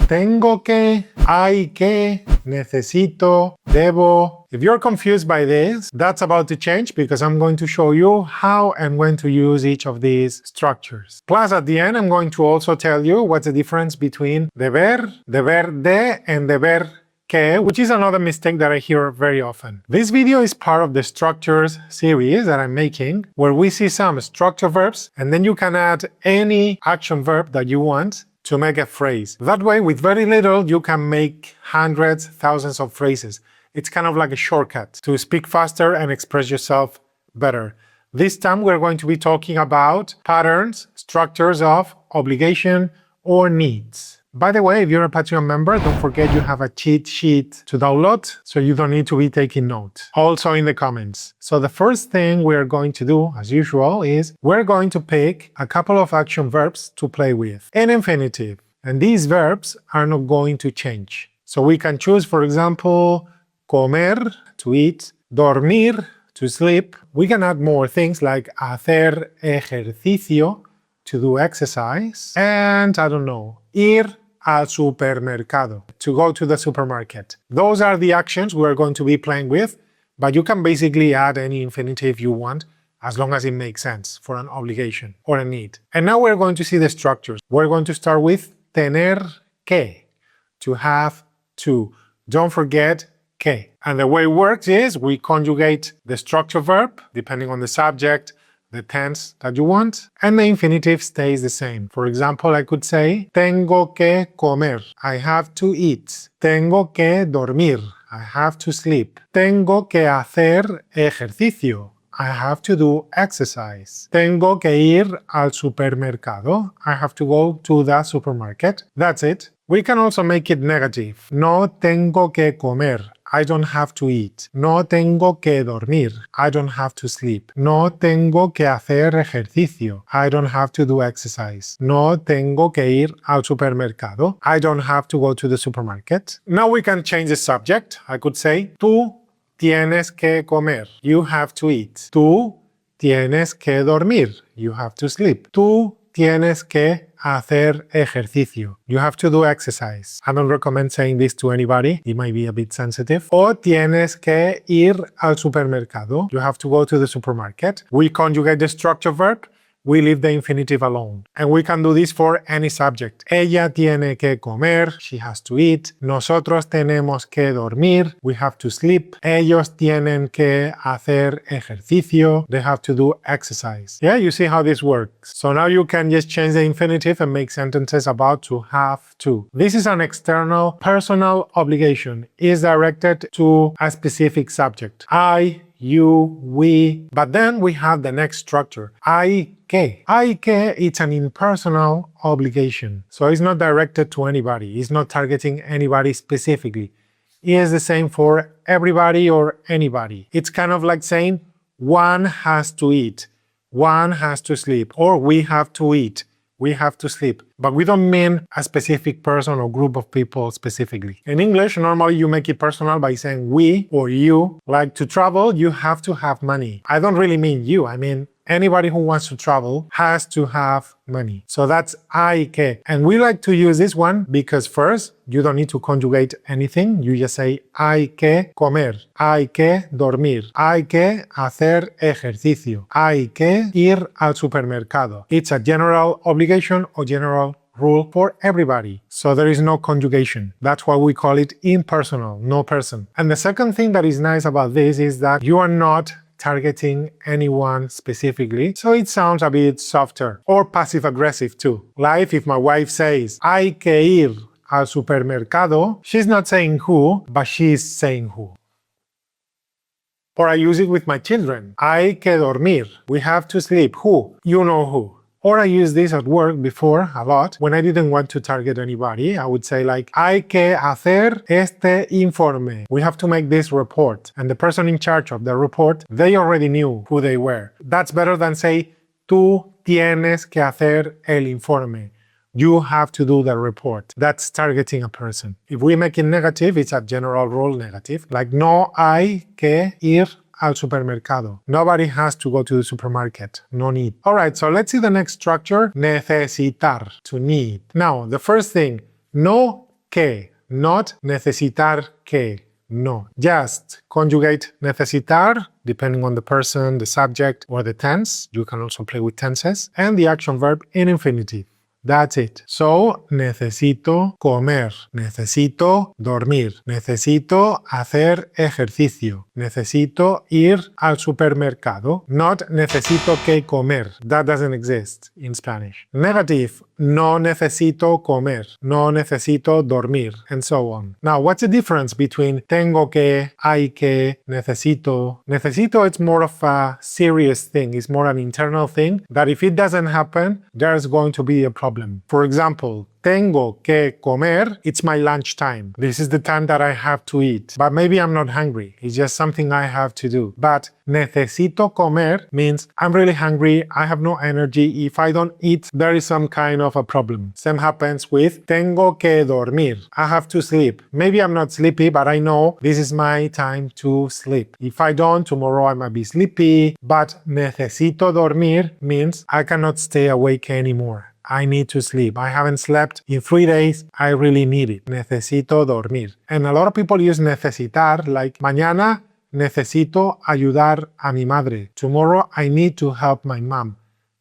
Tengo que, hay que, necesito, debo. If you're confused by this, that's about to change because I'm going to show you how and when to use each of these structures. Plus, at the end, I'm going to also tell you what's the difference between deber, deber de, and deber que, which is another mistake that I hear very often. This video is part of the structures series that I'm making, where we see some structure verbs, and then you can add any action verb that you want to make a phrase. That way, with very little, you can make hundreds, thousands of phrases. It's kind of like a shortcut to speak faster and express yourself better. This time, we're going to be talking about patterns, structures of obligation or needs. By the way, if you're a Patreon member, don't forget you have a cheat sheet to download, so you don't need to be taking notes. Also in the comments. So the first thing we're going to do, as usual, is we're going to pick a couple of action verbs to play with in infinitive. And these verbs are not going to change. So we can choose, for example, comer, to eat, dormir, to sleep. We can add more things like hacer ejercicio, to do exercise, and I don't know, ir al supermercado, to go to the supermarket. Those are the actions we're going to be playing with, but you can basically add any infinitive you want as long as it makes sense for an obligation or a need. And now we're going to see the structures. We're going to start with tener que, to have to. Don't forget que. And the way it works is we conjugate the structure verb, depending on the subject, the tense that you want, and the infinitive stays the same. For example, I could say, tengo que comer, I have to eat. Tengo que dormir, I have to sleep. Tengo que hacer ejercicio, I have to do exercise. Tengo que ir al supermercado, I have to go to the supermarket. That's it. We can also make it negative. No tengo que comer, I don't have to eat. No tengo que dormir, I don't have to sleep. No tengo que hacer ejercicio, I don't have to do exercise. No tengo que ir al supermercado, I don't have to go to the supermarket. Now we can change the subject. I could say, tú tienes que comer, you have to eat. Tú tienes que dormir, you have to sleep. Tú tienes que hacer ejercicio, you have to do exercise. I don't recommend saying this to anybody, it might be a bit sensitive. O tienes que ir al supermercado, you have to go to the supermarket. We conjugate the structure verb, we leave the infinitive alone. And we can do this for any subject. Ella tiene que comer, she has to eat. Nosotros tenemos que dormir, we have to sleep. Ellos tienen que hacer ejercicio, they have to do exercise. Yeah, you see how this works. So now you can just change the infinitive and make sentences about to have to. This is an external personal obligation. It is directed to a specific subject. I, you, we. But then we have the next structure. Hay que. Hay que, it's an impersonal obligation. So it's not directed to anybody. It's not targeting anybody specifically. It is the same for everybody or anybody. It's kind of like saying one has to eat, one has to sleep, or we have to eat, we have to sleep. But we don't mean a specific person or group of people specifically. In English, normally you make it personal by saying we or you. Like to travel, you have to have money. I don't really mean you, I mean anybody who wants to travel has to have money. So that's hay que. And we like to use this one because first, you don't need to conjugate anything. You just say hay que comer, hay que dormir, hay que hacer ejercicio, hay que ir al supermercado. It's a general obligation or general rule for everybody. So there is no conjugation. That's why we call it impersonal, no person. And the second thing that is nice about this is that you are not targeting anyone specifically, so it sounds a bit softer or passive-aggressive too. Like if my wife says, hay que ir al supermercado, she's not saying who, but she's saying who. Or I use it with my children. Hay que dormir. We have to sleep. Who? You know who. Or I used this at work before a lot. When I didn't want to target anybody, I would say like, hay que hacer este informe. We have to make this report. And the person in charge of the report, they already knew who they were. That's better than say, tú tienes que hacer el informe. You have to do the report. That's targeting a person. If we make it negative, it's a general rule negative. Like, no hay que ir al supermercado. Nobody has to go to the supermarket. No need. All right, so let's see the next structure. Necesitar, to need. Now, the first thing, no que, not necesitar que. No. Just conjugate necesitar, depending on the person, the subject, or the tense. You can also play with tenses. And the action verb in infinitive. That's it. So, necesito comer, necesito dormir, necesito hacer ejercicio, necesito ir al supermercado. Not necesito que comer. That doesn't exist in Spanish. Negative, no necesito comer, no necesito dormir, and so on. Now, what's the difference between tengo que, hay que, necesito? Necesito, it's more of a serious thing. It's more an internal thing that if it doesn't happen, there's going to be a problem. For example, tengo que comer, it's my lunch time. This is the time that I have to eat. But maybe I'm not hungry. It's just something I have to do. But necesito comer means I'm really hungry, I have no energy. If I don't eat, there is some kind of a problem. Same happens with tengo que dormir. I have to sleep. Maybe I'm not sleepy, but I know this is my time to sleep. If I don't, tomorrow I might be sleepy. But necesito dormir means I cannot stay awake anymore. I need to sleep. I haven't slept in 3 days. I really need it. Necesito dormir. And a lot of people use necesitar, like mañana necesito ayudar a mi madre. Tomorrow I need to help my mom.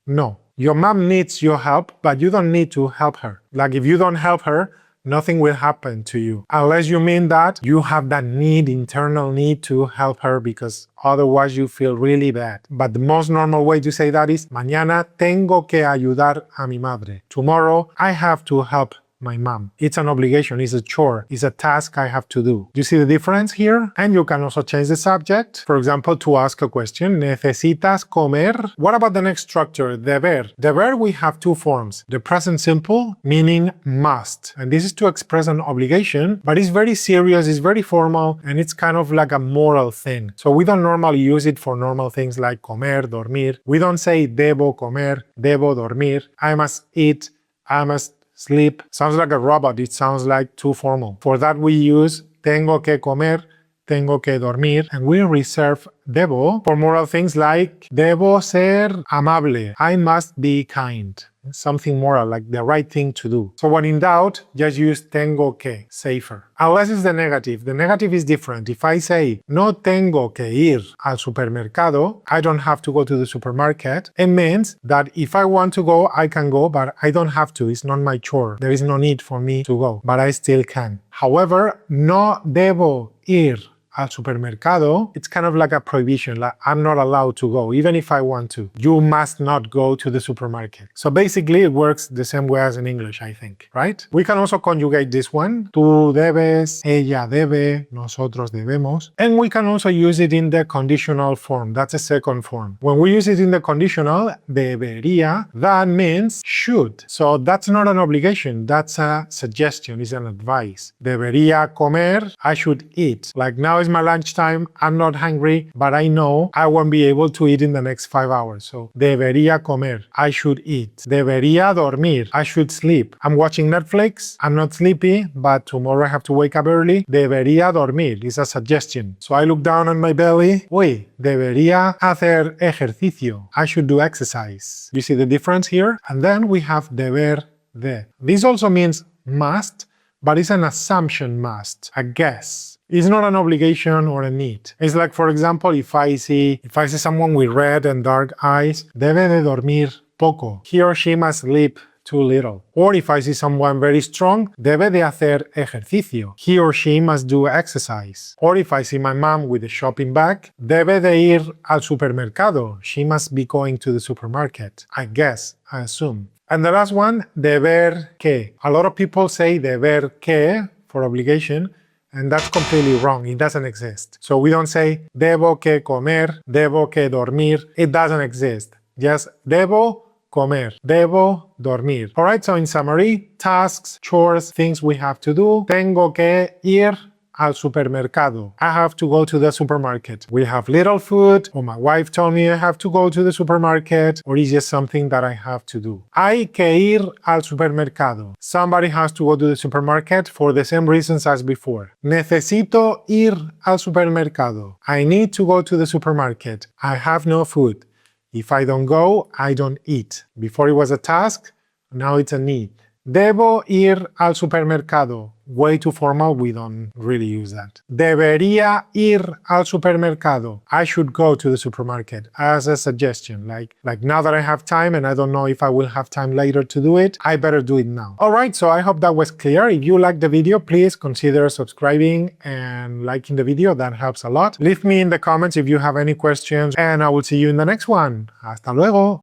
No. Your mom needs your help, but you don't need to help her. Like if you don't help her, nothing will happen to you. Unless you mean that you have that need, internal need to help her because otherwise you feel really bad. But the most normal way to say that is mañana tengo que ayudar a mi madre. Tomorrow I have to help my mom. It's an obligation, it's a chore, it's a task I have to do. Do you see the difference here? And you can also change the subject. For example, to ask a question, ¿necesitas comer? What about the next structure, deber? Deber, we have two forms. The present simple, meaning must. And this is to express an obligation, but it's very serious, it's very formal, and it's kind of like a moral thing. So we don't normally use it for normal things like comer, dormir. We don't say debo comer, debo dormir. I must eat, I must sleep. Sounds like a robot. It sounds like too formal. For that we use tengo que comer, tengo que dormir, and we reserve debo for moral things like debo ser amable. I must be kind. Something moral, like the right thing to do. So when in doubt, just use tengo que, safer. Unless it's the negative. The negative is different. If I say no tengo que ir al supermercado, I don't have to go to the supermarket, it means that if I want to go, I can go, but I don't have to. It's not my chore. There is no need for me to go, but I still can. However, no debo ir al supermercado, it's kind of like a prohibition, like I'm not allowed to go, even if I want to. You must not go to the supermarket. So basically it works the same way as in English, I think, right? We can also conjugate this one. Tú debes, ella debe, nosotros debemos. And we can also use it in the conditional form. That's a second form. When we use it in the conditional, debería, that means should. So that's not an obligation, that's a suggestion, it's an advice. Debería comer, I should eat. Like now is my lunchtime, I'm not hungry, but I know I won't be able to eat in the next 5 hours. So, debería comer, I should eat. Debería dormir, I should sleep. I'm watching Netflix, I'm not sleepy, but tomorrow I have to wake up early. Debería dormir is a suggestion. So I look down on my belly. Uy, debería hacer ejercicio. I should do exercise. You see the difference here? And then we have deber de. This also means must, but it's an assumption must, a guess. It's not an obligation or a need. It's like, for example, if I see someone with red and dark eyes, debe de dormir poco. He or she must sleep too little. Or if I see someone very strong, debe de hacer ejercicio. He or she must do exercise. Or if I see my mom with a shopping bag, debe de ir al supermercado. She must be going to the supermarket. I guess, I assume. And the last one, deber que. A lot of people say deber que for obligation, and that's completely wrong. It doesn't exist. So we don't say debo que comer, debo que dormir. It doesn't exist. Just debo comer, debo dormir. Alright, so in summary, tasks, chores, things we have to do. Tengo que ir al supermercado. I have to go to the supermarket. We have little food, or my wife told me I have to go to the supermarket, or it's just something that I have to do. Hay que ir al supermercado. Somebody has to go to the supermarket for the same reasons as before. Necesito ir al supermercado. I need to go to the supermarket. I have no food. If I don't go, I don't eat. Before it was a task, now it's a need. Debo ir al supermercado. Way too formal, we don't really use that. Debería ir al supermercado. I should go to the supermarket, as a suggestion. Like now that I have time and I don't know if I will have time later to do it, I better do it now. All right, so I hope that was clear. If you liked the video, please consider subscribing and liking the video. That helps a lot. Leave me in the comments if you have any questions, and I will see you in the next one. Hasta luego.